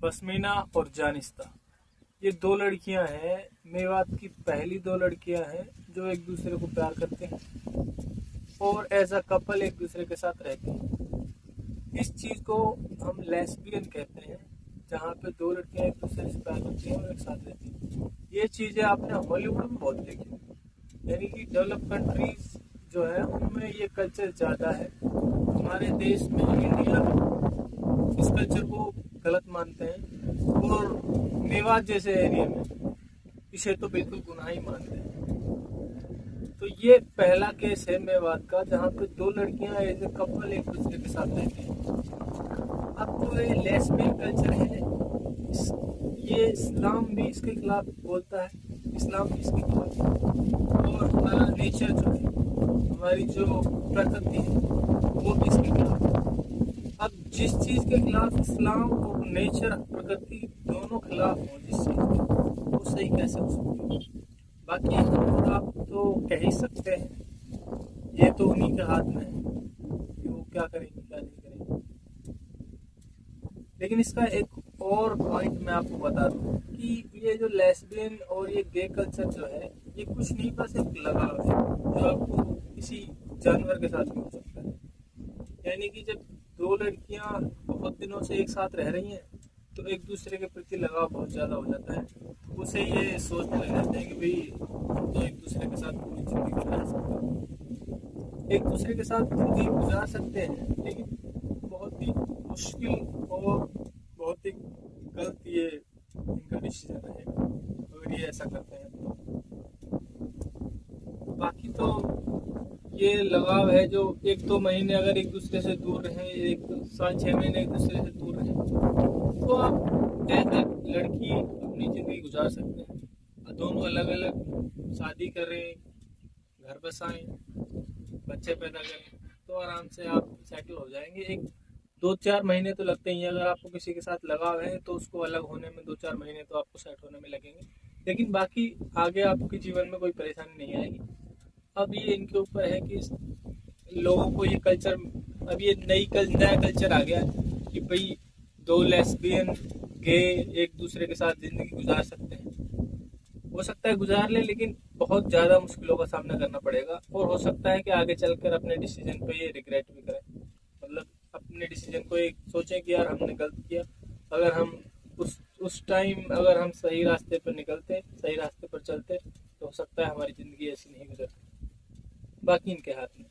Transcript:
बसमीना और जानिस्ता, ये दो लड़कियां हैं। मेवात की पहली दो लड़कियां हैं जो एक दूसरे को प्यार करते हैं और एज अ कपल एक दूसरे के साथ रहते हैं। इस चीज को हम लेस्बियन कहते हैं, जहाँ पे दो लड़कियां एक दूसरे से प्यार करती हैं और एक साथ रहती हैं। ये चीजें आपने हॉलीवुड में बहुत देखी, यानी कि डेवलप कंट्रीज जो है उनमें ये कल्चर ज्यादा है। हमारे देश में इंडिया इस कल्चर को गलत मानते हैं और मेवात जैसे एरिया में इसे तो बिल्कुल गुनाह ही मानते हैं। तो ये पहला केस है मेवात का, जहाँ पे दो लड़कियां एज ए कपल एक दूसरे के साथ रहती हैं। अब जो ये लेस्बियन कल्चर है, ये इस्लाम भी इसके खिलाफ बोलता है, इस्लाम भी इसके खिलाफ है और हमारा नेचर जो है, हमारी जो प्रकृति है वो भी इसके खिलाफ है। अब जिस चीज के खिलाफ इस्लाम और नेचर प्रकृति दोनों खिलाफ हो, जिस चीज के, वो सही कैसे हो सकती है? बाकी हम आप तो कह ही सकते हैं, ये तो उन्हीं के हाथ में है कि वो क्या करेंगे क्या नहीं करेंगे। लेकिन इसका एक और पॉइंट मैं आपको बता दूं कि ये जो लेस्बियन और ये गे कल्चर जो है, ये कुछ नहीं, बस एक लगाव है जो आपको किसी जानवर के साथ भी हो सकता है। यानी कि जब दो लड़कियां बहुत दिनों से एक साथ रह रही हैं तो एक दूसरे के प्रति लगाव बहुत ज़्यादा हो जाता है। उसे ये सोचने लग जाते हैं कि भाई हम तो एक दूसरे के साथ पूरी जिंदगी गुजार सकते हैं, एक दूसरे के साथ जिंदगी गुजार सकते हैं, लेकिन बहुत ही मुश्किल और बहुत ही गलत ये इनका डिसीजन रहेगा अगर ये ऐसा करते हैं तो। बाकी तो ये लगाव है जो 1-2 महीने अगर एक दूसरे से दूर रहें, 1 साल 6 महीने एक दूसरे से दूर रहें, तो आप एज ए लड़की अपनी ज़िंदगी गुजार सकते हैं। दोनों अलग अलग शादी करें, घर बसाएं, बच्चे पैदा करें, तो आराम से आप सेटल हो जाएंगे। 1-2-4 महीने तो लगते ही हैं। अगर आपको किसी के साथ लगाव है तो उसको अलग होने में 2-4 महीने तो आपको सेट होने में लगेंगे, लेकिन बाकी आगे आपके जीवन में कोई परेशानी नहीं आएगी। अब ये इनके ऊपर है कि लोगों को ये कल्चर, अब ये नया कल्चर आ गया है कि भाई दो लेस्बियन गे एक दूसरे के साथ जिंदगी गुजार सकते हैं। हो सकता है गुजार ले, लेकिन बहुत ज़्यादा मुश्किलों का सामना करना पड़ेगा और हो सकता है कि आगे चलकर अपने डिसीजन को ये रिग्रेट भी करें। मतलब अपने डिसीजन को एक सोचें कि यार हमने गलत किया। अगर हम उस टाइम अगर हम सही रास्ते पर निकलते, सही रास्ते पर चलते, तो हो सकता है हमारी ज़िंदगी ऐसी नहीं गुजरती। बाकी इनके हाथ में।